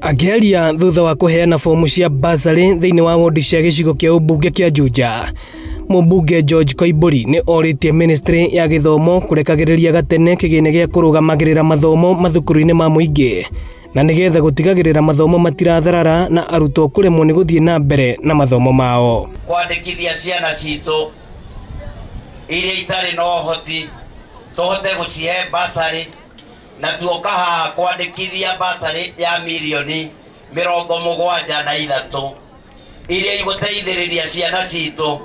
Akiaria thutha wa kuheana fomu cia basari thiini wa wodi cia gicigo kia ubunge kia Juja, Mũmbunge George Koimbũri ni oritie ministry ya githomo kurekagiriria gatene kigine gia kurugamagirira mathomo mathukuru-ini ma muingi na nigetha gutigagirira mathomo matiratharara na arutwo kuremwo ni guthie na mbere na mathomo mao. Kwandikithia ciana citu iria itari na uhoti tuhote gucihe basari na tuoka haha kwandikithia basari ya milioni 73 iria iguteithiriria ciana citu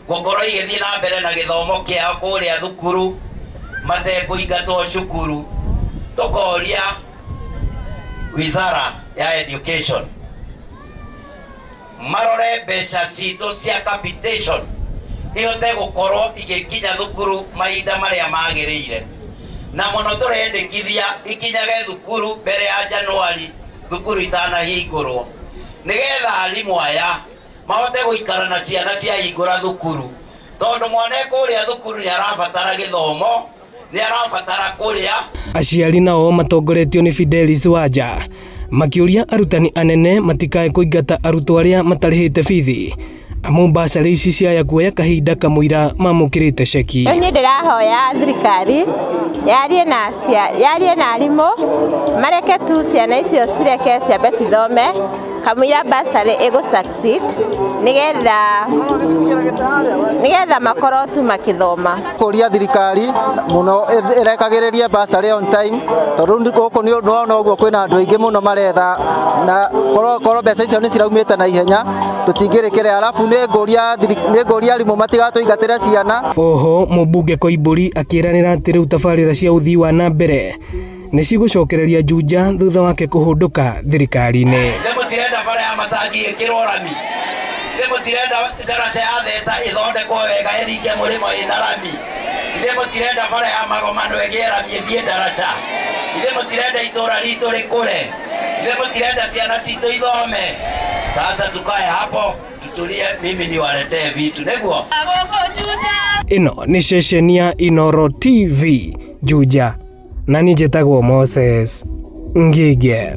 gukorwo igithie na mbere na githomo kiao kuria thukuru matekuingatwo cukuru. Tukoria wizara ya education marore mbeca citu cia capitation ihote gukorwo igikinya thukuru mahinda maria magirire, na muno turendekithia ikinyage thukuru mbere ya Januari thukuru itanahingurwo nigetha arimu aya mahote guikara na ciana ciahingura thukuru, tondu mwana kuria thukuru ni arabatara githomo, ni arabatara kuria. Aciari nao matongoretio ni Fidelis Wanja makiuria arutani anene matikae kuingata arutwo aria matarihite bithi amu basari ici ciaya kuoya kahinda kamwira mamukirite ceki. Ni ndirahoya thirikari yarie na arimu mareke tu ciana icio cireke ciambe cithome kamwira basari ego succeed nigetha makorwo tu makithoma. Kuria thirikari muno irekagiririe basari on time tondu guku ni no guo kwina andu aingi muno maretha na korwo mbeca icio ni ciraumite na ihenya tutingirikire. Alafu ni nguria arimu matigatuingatire ciana. Oho Mũmbunge Koimbũri akiranira ati riu tabarira cia uthii wa na mbere ni cigucokereria Juja thutha wake kuhunduka thirikari-ini. Mutirenda bara ya matangi ikirwo rami, mutirenda daraca ya theta ithondekwo wega iringe murimo ina rami, mutirenda bara ya magomano egie rami ithie daraca, mutirenda itura ritu rikure, mutirenda ciana citu ithome. Sasa tukae hapo tutulie, mimi niwaletee vitu neguo. Ino ni ceceni ya Inooro TV Juja na ni njitagwo Moses Ngige.